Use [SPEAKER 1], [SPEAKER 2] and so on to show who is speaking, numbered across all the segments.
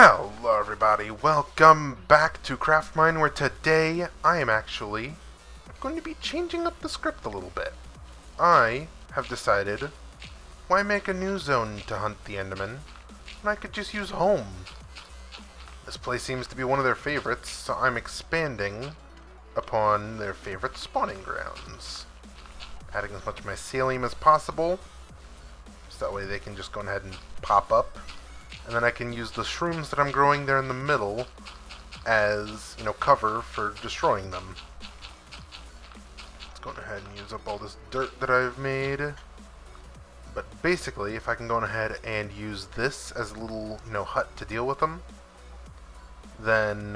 [SPEAKER 1] Hello everybody, welcome back to Craftmine, where today I am actually going to be changing up the script a little bit. I have decided, why make a new zone to hunt the Enderman when I could just use home? This place seems to be one of their favorites, so I'm expanding upon their favorite spawning grounds. Adding as much mycelium as possible, so that way they can just go ahead and pop up. And then I can use the shrooms that I'm growing there in the middle as, cover for destroying them. Let's go ahead and use up all this dirt that I've made. But basically, if I can go ahead and use this as a little, hut to deal with them, then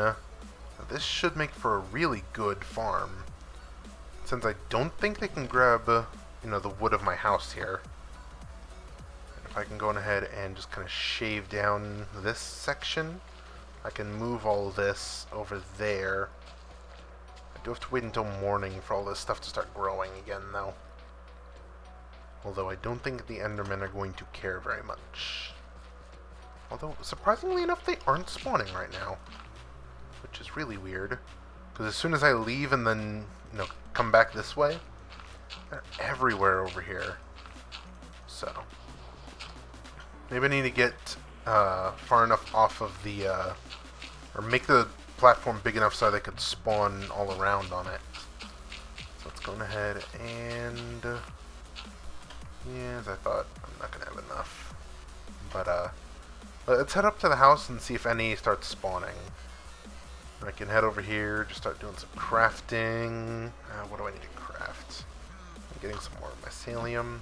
[SPEAKER 1] this should make for a really good farm. Since I don't think they can grab, the wood of my house here. If I can go ahead and just kind of shave down this section, I can move all of this over there. I do have to wait until morning for all this stuff to start growing again, though. Although I don't think the Endermen are going to care very much. Although, surprisingly enough, they aren't spawning right now. Which is really weird. Because as soon as I leave and then, come back this way, they're everywhere over here. So maybe I need to get far enough off of the, or make the platform big enough so they could spawn all around on it. So let's go ahead and, yeah, as I thought, I'm not going to have enough. But let's head up to the house and see if any starts spawning. I can head over here, just start doing some crafting. What do I need to craft? I'm getting some more mycelium.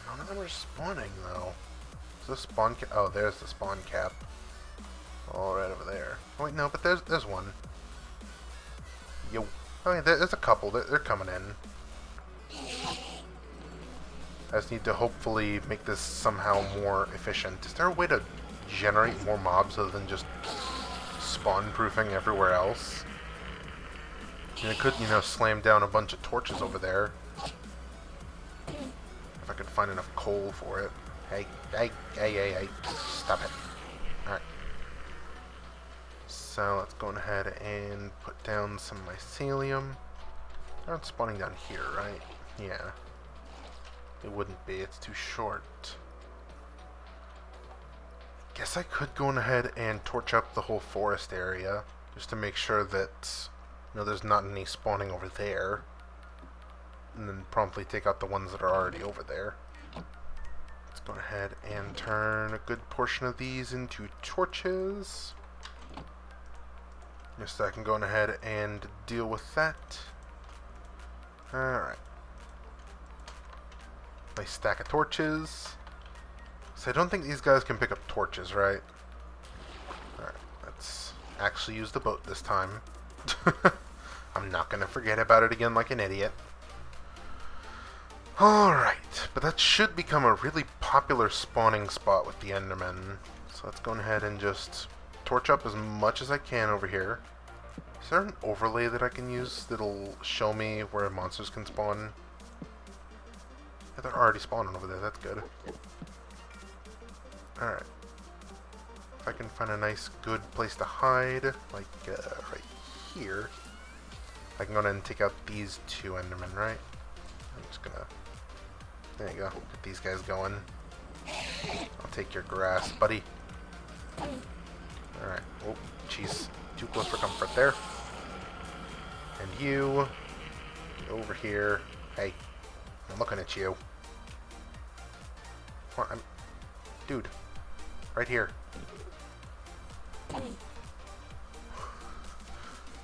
[SPEAKER 1] None of them are spawning, though. Is this spawn cap? Oh, there's the spawn cap. All right over there. Oh, wait, no, but there's one. Yo. Oh, yeah, there's a couple. They're coming in. I just need to hopefully make this somehow more efficient. Is there a way to generate more mobs other than just spawn-proofing everywhere else? I could, slam down a bunch of torches over there. If I could find enough coal for it. Hey. Stop it. Alright. So let's go ahead and put down some mycelium. They're not spawning down here, right? Yeah. It wouldn't be. It's too short. Guess I could go ahead and torch up the whole forest area just to make sure that, there's not any spawning over there. And then promptly take out the ones that are already over there. Let's go ahead and turn a good portion of these into torches. Just so I can go ahead and deal with that. Alright. Nice stack of torches. So I don't think these guys can pick up torches, right? Alright, let's actually use the boat this time. I'm not going to forget about it again like an idiot. Alright, but that should become a really popular spawning spot with the Endermen. So let's go ahead and just torch up as much as I can over here. Is there an overlay that I can use that'll show me where monsters can spawn? Yeah, they're already spawning over there, that's good. Alright. If I can find a nice, good place to hide, like right here, I can go ahead and take out these two Endermen, right? I'm just gonna... There you go. Get these guys going. I'll take your grass, buddy. Alright. Oh, jeez. Too close for comfort there. And you... Get over here. Hey. I'm looking at you. Come on, Dude. Right here.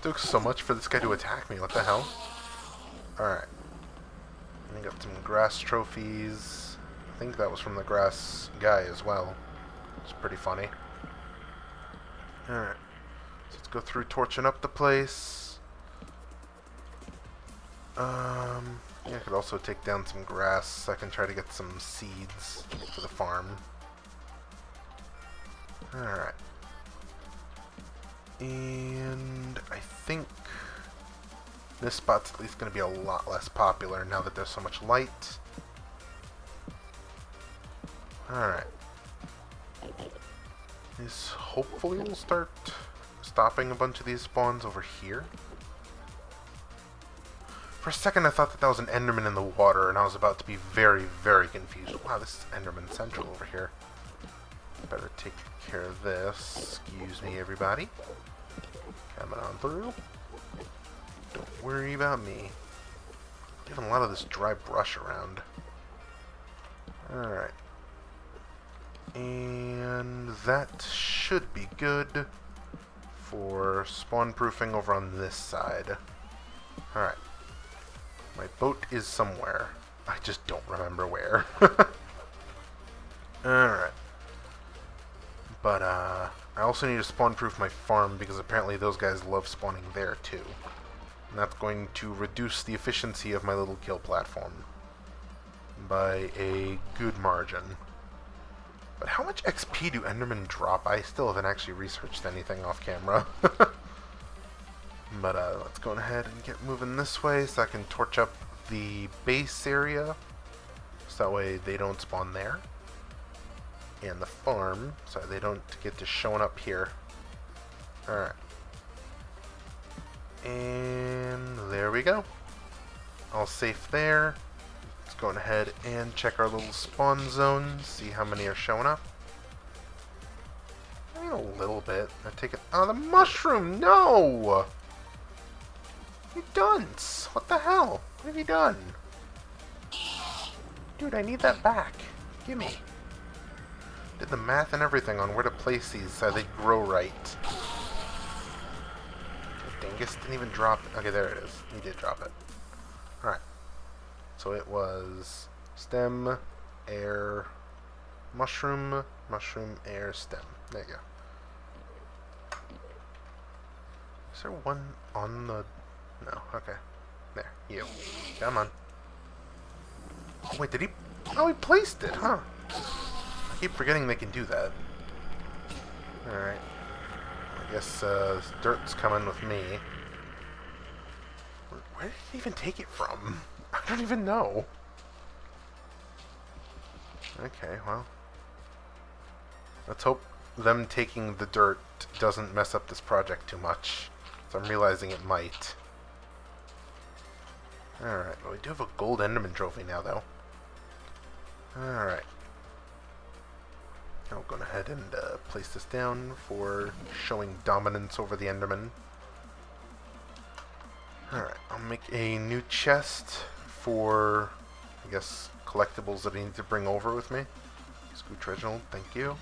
[SPEAKER 1] Took so much for this guy to attack me. What the hell? Alright. I got some grass trophies. I think that was from the grass guy as well. It's pretty funny. Alright. So let's go through torching up the place. Yeah, I could also take down some grass so I can try to get some seeds for the farm. Alright. And I think this spot's at least going to be a lot less popular now that there's so much light. Alright. is hopefully we'll start stopping a bunch of these spawns over here. For a second I thought that was an Enderman in the water, and I was about to be very, very confused. Wow, this is Enderman Central over here. Better take care of this. Excuse me, everybody. Coming on through. Don't worry about me. Leaving a lot of this dry brush around. Alright. And that should be good for spawn proofing over on this side. Alright. My boat is somewhere. I just don't remember where. Alright. But, I also need to spawn proof my farm because apparently those guys love spawning there too. And that's going to reduce the efficiency of my little kill platform by a good margin. But how much XP do Endermen drop? I still haven't actually researched anything off camera. But let's go ahead and get moving this way so I can torch up the base area. So that way they don't spawn there. And the farm, so they don't get to showing up here. Alright. And there we go. All safe there. Let's go ahead and check our little spawn zones, see how many are showing up. I mean, a little bit. I take it. Oh, the mushroom! No! You dunce! What the hell? What have you done? Dude, I need that back. Gimme. Did the math and everything on where to place these so they grow right. Dingus didn't even drop it. Okay, there it is. He did drop it. Alright. So it was stem, air, mushroom, mushroom, air, stem. There you go. Is there one on the... No, okay. There, you. Come on. Oh, wait, did he... Oh, he placed it, huh? I keep forgetting they can do that. Alright. I guess dirt's coming with me. Where did he even take it from? I don't even know. Okay, well. Let's hope them taking the dirt doesn't mess up this project too much. So I'm realizing it might. Alright, well, we do have a gold Enderman trophy now, though. Alright. I'll go ahead and place this down for showing dominance over the Enderman. Alright, I'll make a new chest for, I guess, collectibles that I need to bring over with me. Scooch Reginald, thank you.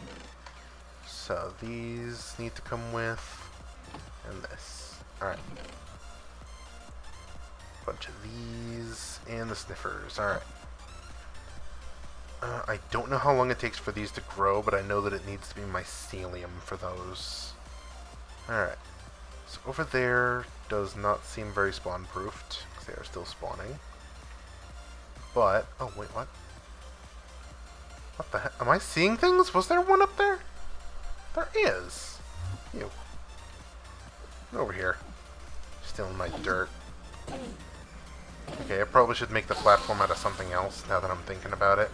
[SPEAKER 1] So these need to come with, and this. Alright. Bunch of these, and the sniffers. Alright. I don't know how long it takes for these to grow, but I know that it needs to be mycelium for those. Alright. So over there does not seem very spawn-proofed, because they are still spawning. But, oh wait, what? What the heck? Am I seeing things? Was there one up there? There is. You. Get over here. Stealing my dirt. Okay, I probably should make the platform out of something else, now that I'm thinking about it.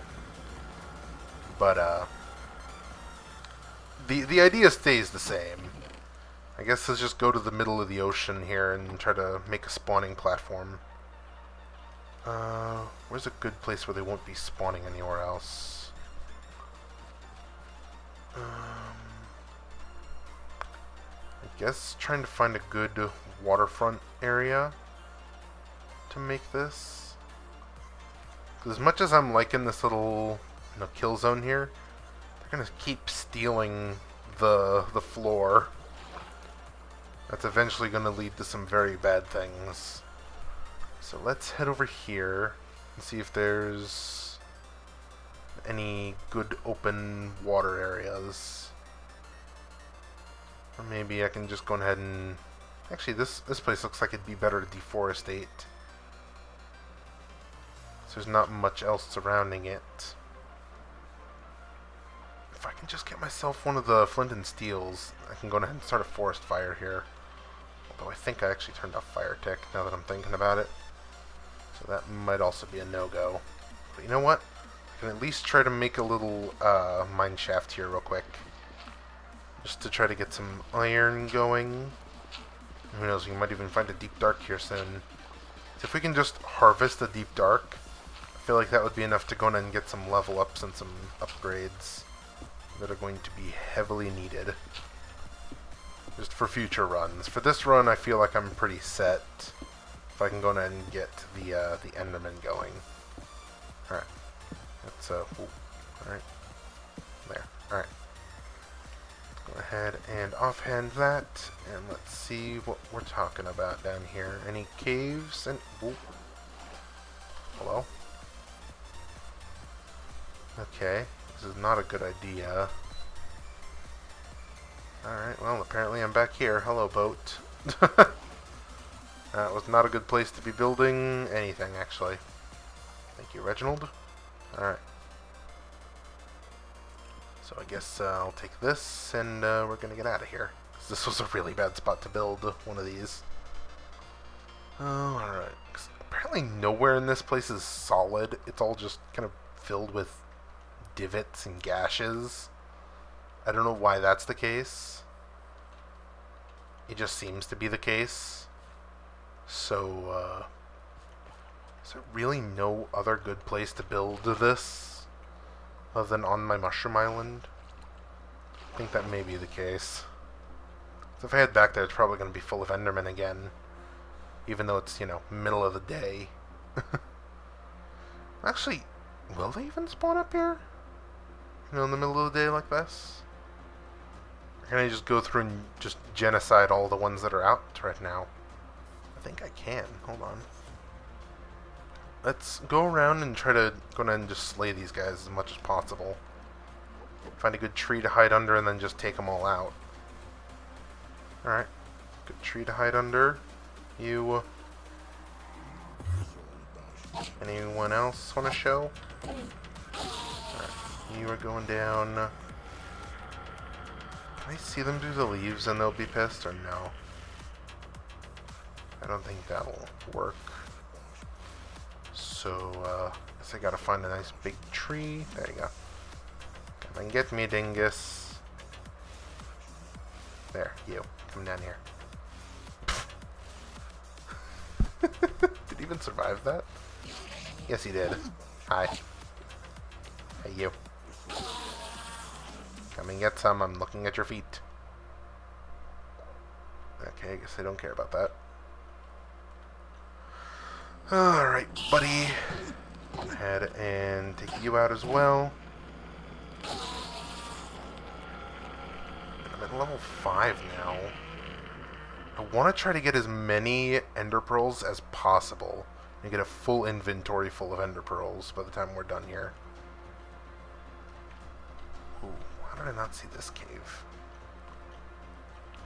[SPEAKER 1] But, the idea stays the same. I guess let's just go to the middle of the ocean here and try to make a spawning platform. Where's a good place where they won't be spawning anywhere else? I guess trying to find a good waterfront area to make this. 'Cause as much as I'm liking this little, you know, kill zone here, they're gonna keep stealing the floor. That's eventually gonna lead to some very bad things. So let's head over here and see if there's any good open water areas. Or maybe I can just go ahead and... Actually, this place looks like it'd be better to deforestate. So there's not much else surrounding it. If I can just get myself one of the flint and steels, I can go ahead and start a forest fire here. Although I think I actually turned off fire tick now that I'm thinking about it. So that might also be a no-go. But you know what? I can at least try to make a little mine shaft here real quick. just to try to get some iron going. Who knows, we might even find a deep dark here soon. So if we can just harvest a deep dark, I feel like that would be enough to go in and get some level ups and some upgrades that are going to be heavily needed. Just for future runs. For this run, I feel like I'm pretty set. If I can go in and get the Enderman going. Alright. That's, alright. There. Alright. Go ahead and offhand that, and let's see what we're talking about down here. Any caves? And hello? Okay, this is not a good idea. Alright, well, apparently I'm back here. Hello, boat. That was not a good place to be building anything, actually. Thank you, Reginald. Alright. So I guess I'll take this, and we're going to get out of here. This was a really bad spot to build one of these. Oh, alright. Apparently nowhere in this place is solid. It's all just kind of filled with divots and gashes. I don't know why that's the case. It just seems to be the case. So, is there really no other good place to build this other than on my mushroom island? I think that may be the case. So if I head back there, it's probably going to be full of Endermen again. Even though it's, you know, middle of the day. Actually, will they even spawn up here? You know, in the middle of the day like this? Or can I just go through and just genocide all the ones that are out right now? I think I can. Hold on. Let's go around and try to go ahead and just slay these guys as much as possible. Find a good tree to hide under and then just take them all out. Alright. Good tree to hide under. You. Anyone else want to show? Alright. You are going down. Can I see them through the leaves and they'll be pissed or no? I don't think that'll work. So, I guess I gotta find a nice big tree. There you go. Come and get me, dingus. There, you. Come down here. Did he even survive that? Yes, he did. Hi. Hey, you. Come and get some. I'm looking at your feet. Okay, I guess I don't care about that. Alright, buddy. Go ahead and take you out as well. I'm at level 5 now. I want to try to get as many ender pearls as possible and get a full inventory full of ender pearls by the time we're done here. Ooh, how did I not see this cave?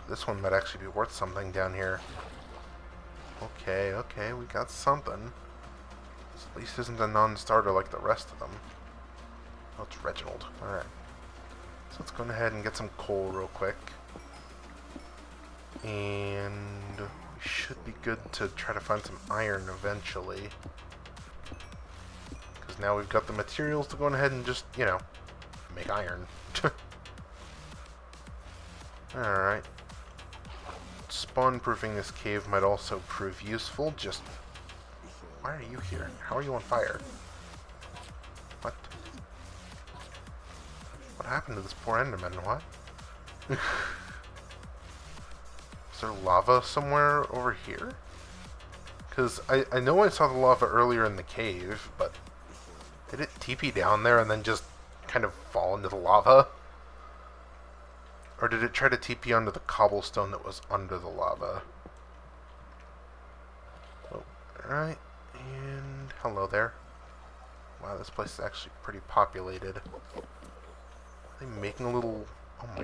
[SPEAKER 1] This one might actually be worth something down here. Okay, okay, we got something. This at least isn't a non-starter like the rest of them. Oh, it's Reginald. Alright. So let's go ahead and get some coal real quick. And we should be good to try to find some iron eventually. Because now we've got the materials to go ahead and just, you know, make iron. Alright. Spawn-proofing this cave might also prove useful. Just, why are you here? How are you on fire? What? What happened to this poor Enderman? What? Is there lava somewhere over here? Because I know I saw the lava earlier in the cave, but did it TP down there and then just kind of fall into the lava? Or did it try to TP onto the cobblestone that was under the lava? Oh, alright. And hello there. Wow, this place is actually pretty populated. Are they making a little... Oh my...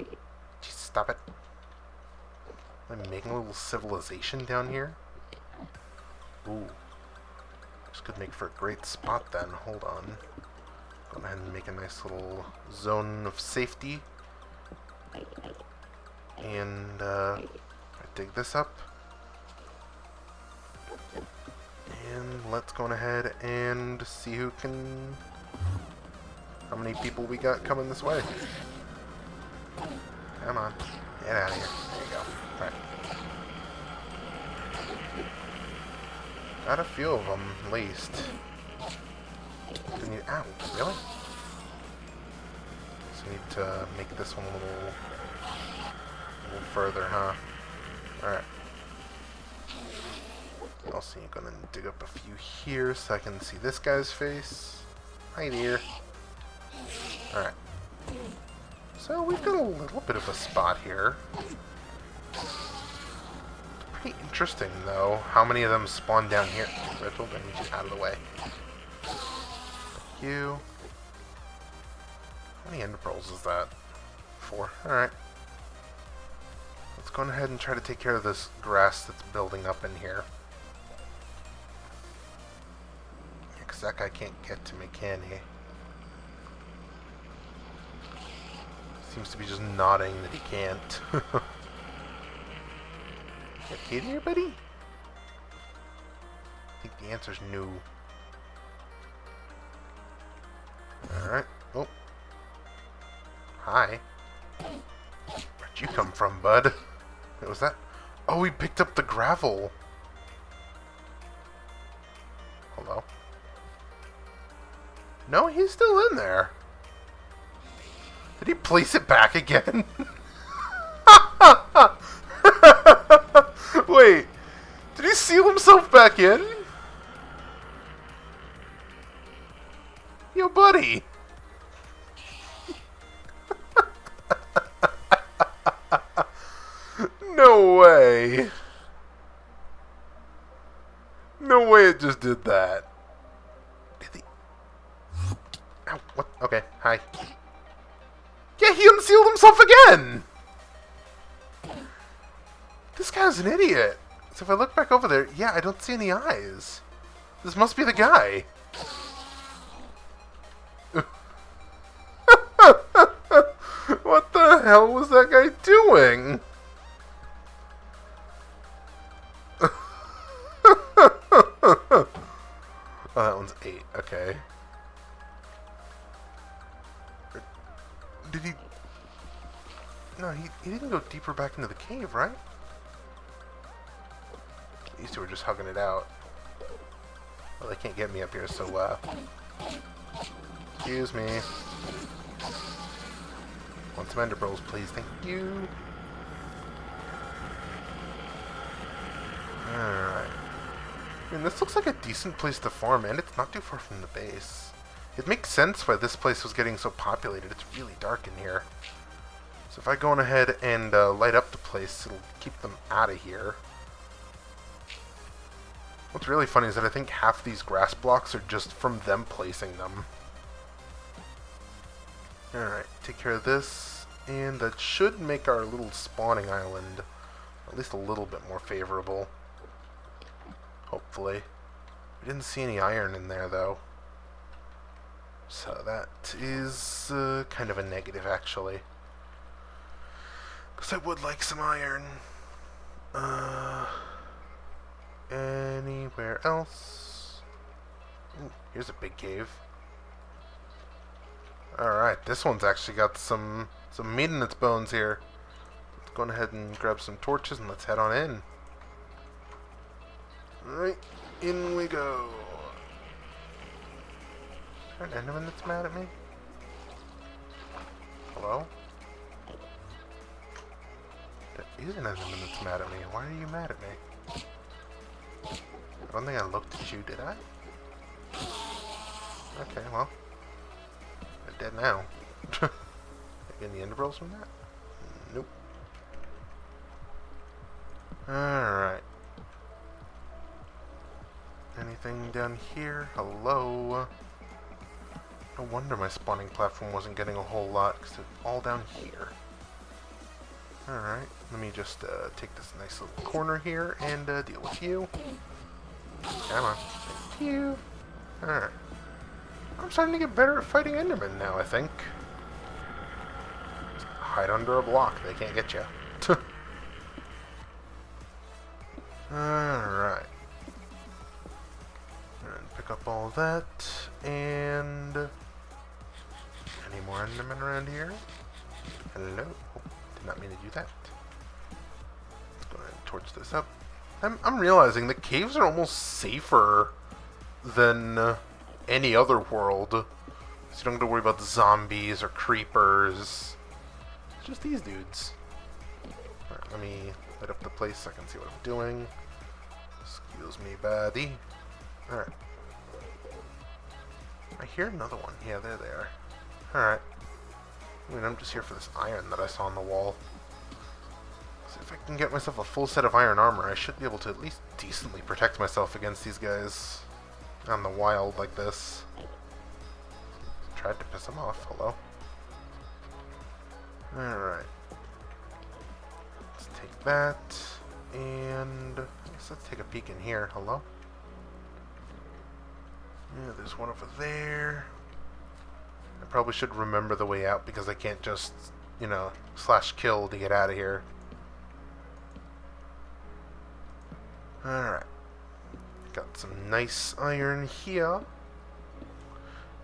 [SPEAKER 1] Jeez, stop it. Are they making a little civilization down here? Ooh. This could make for a great spot then. Hold on. Go ahead and make a nice little zone of safety. And I dig this up. And let's go ahead and see who can... How many people we got coming this way. Come on. Get out of here. There you go. Alright. Got a few of them, at least. Ow, really? So need to make this one a little further, huh? Alright. Also, you're gonna dig up a few here so I can see this guy's face. Hi, dear. Alright. So we've got a little bit of a spot here. Pretty interesting, though, how many of them spawn down here. Reginald, I need you out of the way. You. How many ender pearls is that? 4. Alright. Let's go ahead and try to take care of this grass that's building up in here. Because that guy can't get to me, can he? Seems to be just nodding that he can't. You okay there, buddy? I think the answer's no. Alright. Oh. Hi. Where'd you come from, bud? What was that? Oh, he picked up the gravel. Hello? No, he's still in there. Did he place it back again? Wait. Did he seal himself back in? Yo, buddy. No way. No way it just did that. Did he? Ow, what? Okay, hi. Yeah, he unsealed himself again! This guy's an idiot. So if I look back over there, yeah, I don't see any eyes. This must be the guy. What the hell was that guy doing? Oh, that one's 8. Okay. Did he... No, he didn't go deeper back into the cave, right? These two were just hugging it out. Well, they can't get me up here, so, excuse me. Want some ender pearls, please? Thank you. Alright. I mean, this looks like a decent place to farm, and it's not too far from the base. It makes sense why this place was getting so populated. It's really dark in here. So if I go on ahead and light up the place, it'll keep them out of here. What's really funny is that I think half these grass blocks are just from them placing them. Alright, take care of this. And that should make our little spawning island at least a little bit more favorable. Hopefully. We didn't see any iron in there, though. So that is kind of a negative, actually. Because I would like some iron. Anywhere else? Ooh, here's a big cave. Alright, this one's actually got some meat in its bones here. Let's go ahead and grab some torches and let's head on in. Alright, in we go. Is there an enderman that's mad at me? Hello? There is an enderman that's mad at me. Why are you mad at me? I don't think I looked at you, did I? Okay, well. They're dead now. Get any ender pearls from that? Nope. Alright. Anything down here? Hello? No wonder my spawning platform wasn't getting a whole lot, because it's all down here. Alright, let me just take this nice little corner here and deal with you. Come on. Thank you. Alright. I'm starting to get better at fighting endermen now, I think. Just hide under a block, they can't get you. Alright. Pick up all that, and... Any more endermen around here? Hello? Oh, Did not mean to do that. Let's go ahead and torch this up. I'm realizing that caves are almost safer than any other world. So you don't have to worry about zombies or creepers. It's just these dudes. Alright, let me light up the place so I can see what I'm doing. Excuse me, buddy. Alright. I hear another one. Yeah, there they are. Alright. I mean, I'm just here for this iron that I saw on the wall. So if I can get myself a full set of iron armor, I should be able to at least decently protect myself against these guys on the wild like this. Tried to piss them off. Hello? Alright. Let's take that. And I guess let's take a peek in here. Hello? Yeah, there's one over there. I probably should remember the way out because I can't just, you know, / kill to get out of here. Alright. Got some nice iron here.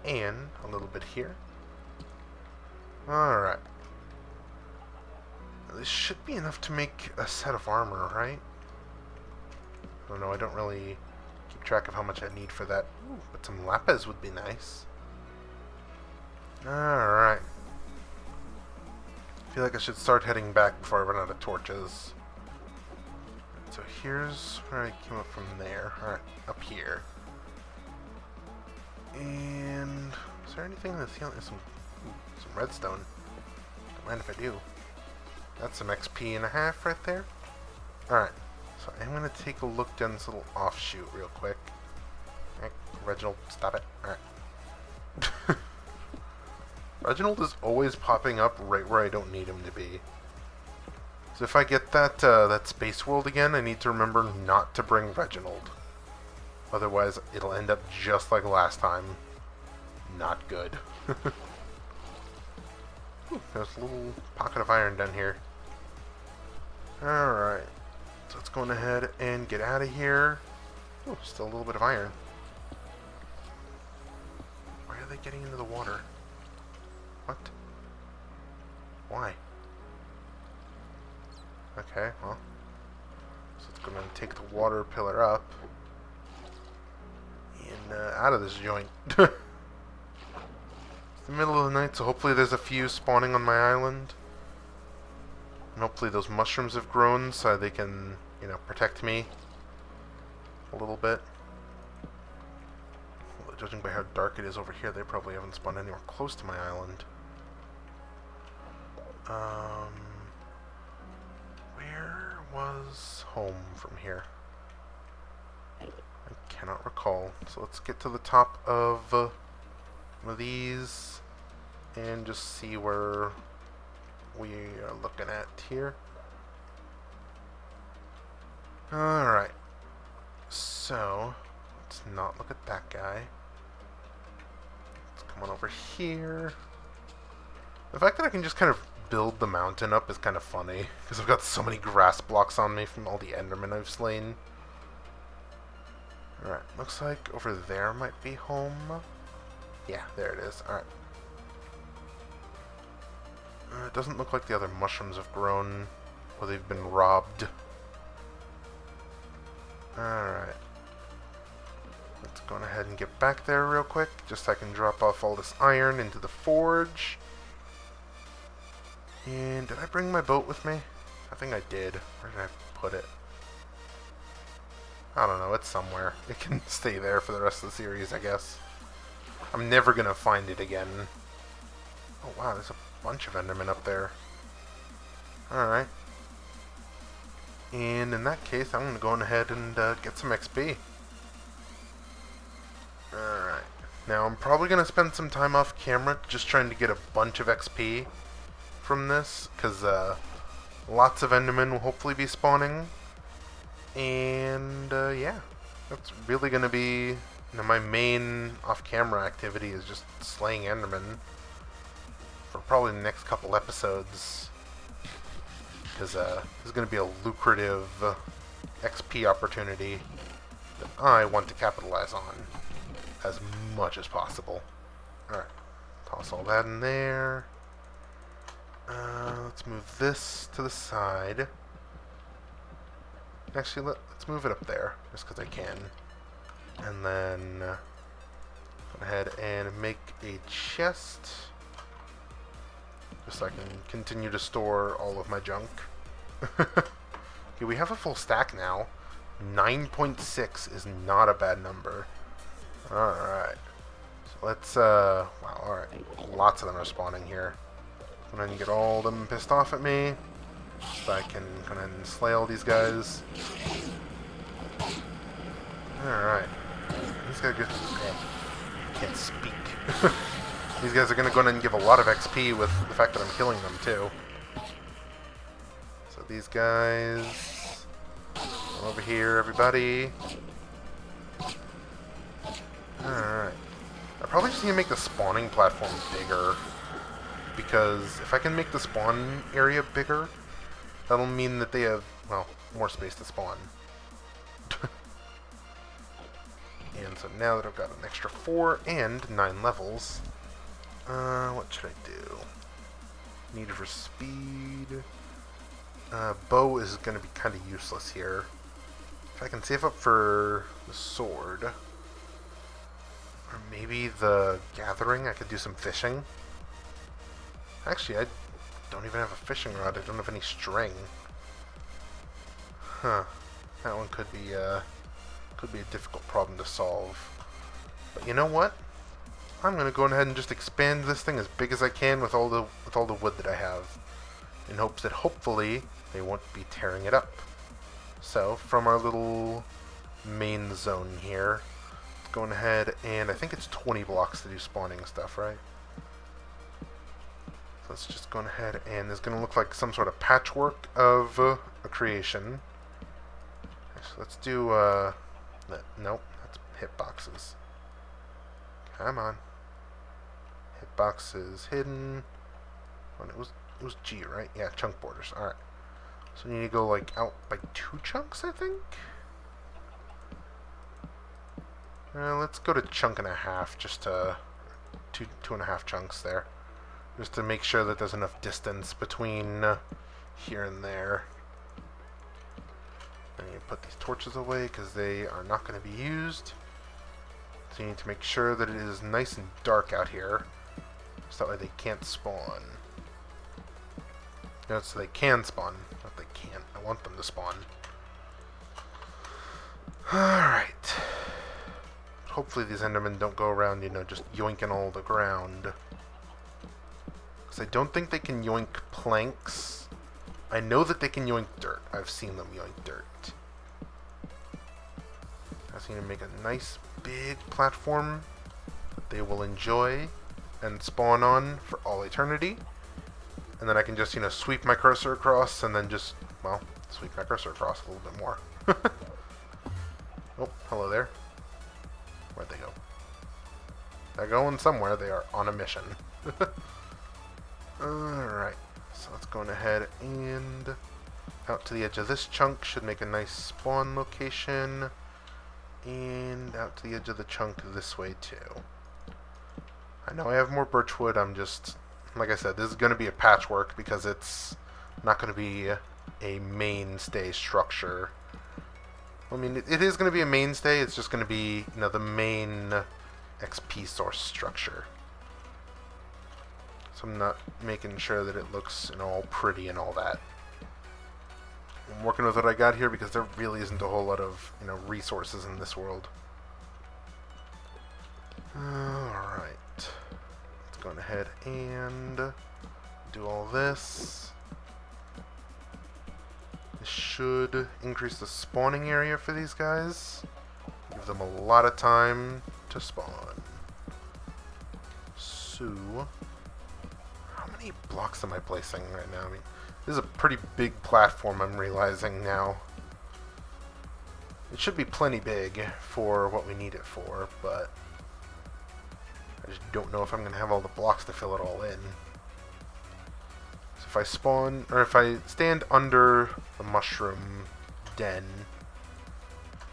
[SPEAKER 1] And a little bit here. Alright. This should be enough to make a set of armor, right? I don't know, I don't really keep track of how much I need for that. Ooh, but some lapis would be nice. Alright. I feel like I should start heading back before I run out of torches. So here's where I came up from there. Alright, up here. And is there anything in the ceiling? Some redstone. Don't mind if I do. That's some XP and a half right there. Alright, so I'm going to take a look down this little offshoot real quick. Alright, Reginald, stop it. Alright. Reginald is always popping up right where I don't need him to be. So if I get that space world again, I need to remember not to bring Reginald. Otherwise, it'll end up just like last time. Not good. Ooh, there's a little pocket of iron down here. Alright. So let's go ahead and get out of here. Oh, still a little bit of iron. Why are they getting into the water? What? Why? Okay, well. So let's go ahead and take the water pillar up. And out of this joint. It's the middle of the night, so hopefully there's a few spawning on my island. And hopefully those mushrooms have grown so they can, you know, protect me a little bit. Well, judging by how dark it is over here, they probably haven't spawned anywhere close to my island. Where was home from here? I cannot recall. So let's get to the top of one of these and just see where we are looking at here. Alright. So, let's not look at that guy. Let's come on over here. The fact that I can just kind of build the mountain up is kind of funny, because I've got so many grass blocks on me from all the endermen I've slain. Alright, looks like over there might be home. Yeah, there it is. Alright. It doesn't look like the other mushrooms have grown, or they've been robbed. Alright. Let's go ahead and get back there real quick, just so I can drop off all this iron into the forge. And did I bring my boat with me? I think I did. Where did I put it? I don't know, it's somewhere. It can stay there for the rest of the series, I guess. I'm never gonna find it again. Oh wow, there's a bunch of endermen up there. Alright. And in that case, I'm gonna go on ahead and get some XP. Alright. Now, I'm probably gonna spend some time off camera just trying to get a bunch of XP from this, because lots of endermen will hopefully be spawning. And yeah, that's really going to be, you know, my main off-camera activity is just slaying endermen for probably the next couple episodes, because this is going to be a lucrative XP opportunity that I want to capitalize on as much as possible. Alright, toss all that in there. Let's move this to the side. Actually, let's move it up there, just because I can. And then go ahead and make a chest, just so I can continue to store all of my junk. Okay, we have a full stack now. 9.6 is not a bad number. Alright. So let's, wow, alright. Lots of them are spawning here. I'm gonna get all of them pissed off at me, so I can go ahead and slay all these guys. Alright. These guys can't speak. These guys are gonna go ahead and give a lot of XP with the fact that I'm killing them too. So these guys, come over here, everybody. Alright. I probably just need to make the spawning platform bigger, because if I can make the spawn area bigger, that'll mean that they have, well, more space to spawn. And so now that I've got an extra 4 and 9 levels, what should I do? Needed for speed. Bow is going to be kind of useless here. If I can save up for the sword, or maybe the gathering, I could do some fishing. Actually, I don't even have a fishing rod. I don't have any string. Huh. That one could be a difficult problem to solve. But you know what? I'm gonna go ahead and just expand this thing as big as I can with all the wood that I have, in hopes that hopefully they won't be tearing it up. So from our little main zone here, going ahead and I think it's 20 blocks to do spawning stuff, right? Let's just go ahead, and it's going to look like some sort of patchwork of a creation. So let's do, nope, that's hitboxes. Come on. Hitboxes hidden. Oh, it was G, right? Yeah, chunk borders. Alright. So you need to go, like, out by 2 chunks, I think? Let's go to chunk and a half, just to 2.5 chunks there. Just to make sure that there's enough distance between here and there. I need to put these torches away because they are not going to be used. So you need to make sure that it is nice and dark out here, so that way they can't spawn. No, so they can spawn, not they can't. I want them to spawn. Alright. Hopefully these Endermen don't go around, you know, just yoinking all the ground. Because I don't think they can yoink planks. I know that they can yoink dirt. I've seen them yoink dirt. I just need to make a nice big platform that they will enjoy and spawn on for all eternity. And then I can just, you know, sweep my cursor across and then just, well, sweep my cursor across a little bit more. Oh, hello there. Where'd they go? They're going somewhere. They are on a mission. Alright, so let's go ahead and out to the edge of this chunk should make a nice spawn location, and out to the edge of the chunk this way too. I know I have more birchwood. I'm just, like I said, this is going to be a patchwork because it's not going to be a mainstay structure. I mean, it is going to be a mainstay. It's just going to be, you know, the main XP source structure. So I'm not making sure that it looks, you know, all pretty and all that. I'm working with what I got here because there really isn't a whole lot of, you know, resources in this world. Alright. Let's go ahead and do all this. This should increase the spawning area for these guys. Give them a lot of time to spawn. So, how many blocks am I placing right now? I mean, this is a pretty big platform, I'm realizing now. It should be plenty big for what we need it for, but I just don't know if I'm going to have all the blocks to fill it all in. So if I spawn, or if I stand under the mushroom den,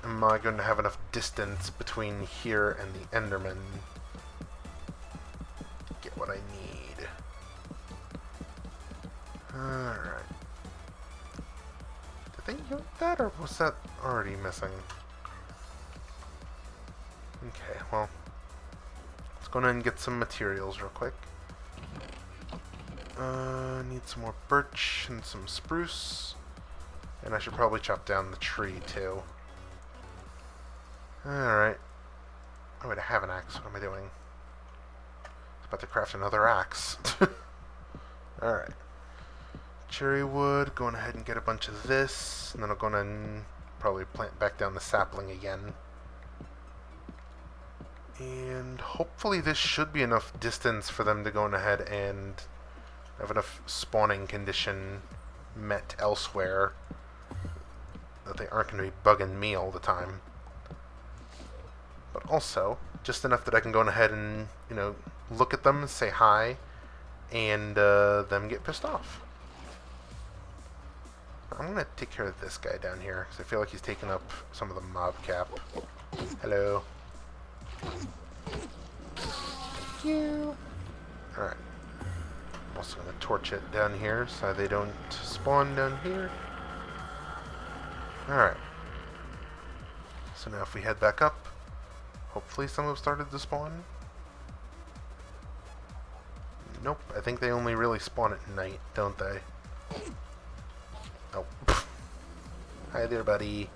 [SPEAKER 1] am I going to have enough distance between here and the Enderman to get what I need? Alright. Did they use that, or was that already missing? Okay, well, let's go ahead and get some materials real quick. Need some more birch and some spruce. And I should probably chop down the tree, too. Alright. Oh, wait, I have an axe. What am I doing? I was about to craft another axe. Alright. Cherry wood. Going ahead and get a bunch of this. And then I'm going to probably plant back down the sapling again. And hopefully this should be enough distance for them to go ahead and have enough spawning condition met elsewhere that they aren't going to be bugging me all the time. But also, just enough that I can go ahead and, you know, look at them, say hi, and them get pissed off. I'm going to take care of this guy down here, because I feel like he's taking up some of the mob cap. Hello. Thank you. Alright. I'm also going to torch it down here so they don't spawn down here. Alright. So now if we head back up, hopefully some have started to spawn. Nope, I think they only really spawn at night, don't they? Oh. Hi there, buddy.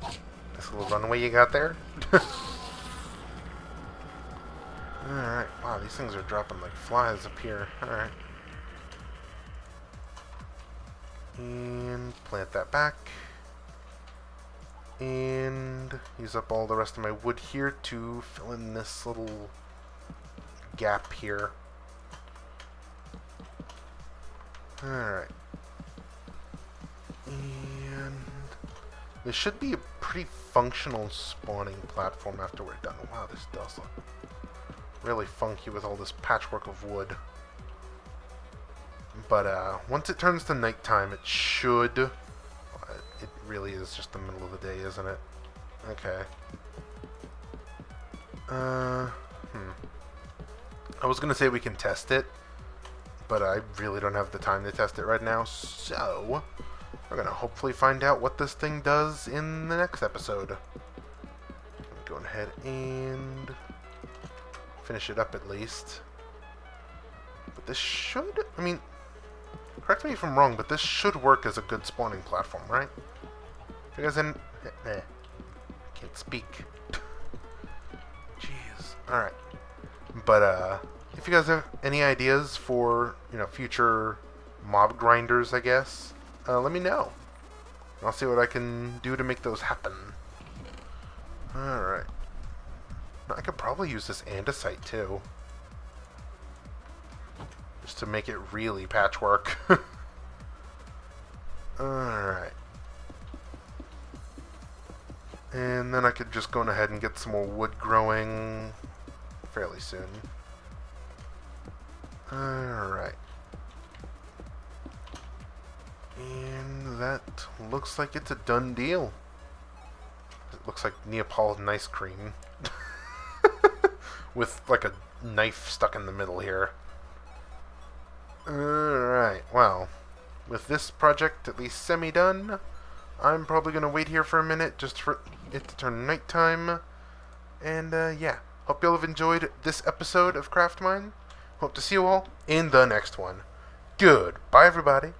[SPEAKER 1] Nice little runway you got there. Alright, wow, these things are dropping like flies up here. Alright. And plant that back. And use up all the rest of my wood here to fill in this little gap here. Alright. And this should be a pretty functional spawning platform after we're done. Wow, this does look really funky with all this patchwork of wood. But once it turns to nighttime, it should... It really is just the middle of the day, isn't it? Okay. I was gonna say we can test it, but I really don't have the time to test it right now, so we're gonna hopefully find out what this thing does in the next episode. Go ahead and finish it up at least. But this should, I mean, correct me if I'm wrong, but this should work as a good spawning platform, right? If you guys didn't, I can't speak. Jeez. Alright. But, if you guys have any ideas for, you know, future mob grinders, I guess, let me know. I'll see what I can do to make those happen. Alright. I could probably use this andesite, too. Just to make it really patchwork. Alright. And then I could just go ahead and get some more wood growing fairly soon. Alright. And that looks like it's a done deal. It looks like Neapolitan ice cream. With like a knife stuck in the middle here. Alright, well, with this project at least semi-done, I'm probably going to wait here for a minute just for it to turn nighttime. And, yeah, hope y'all have enjoyed this episode of Craftmine. Hope to see you all in the next one. Goodbye, everybody.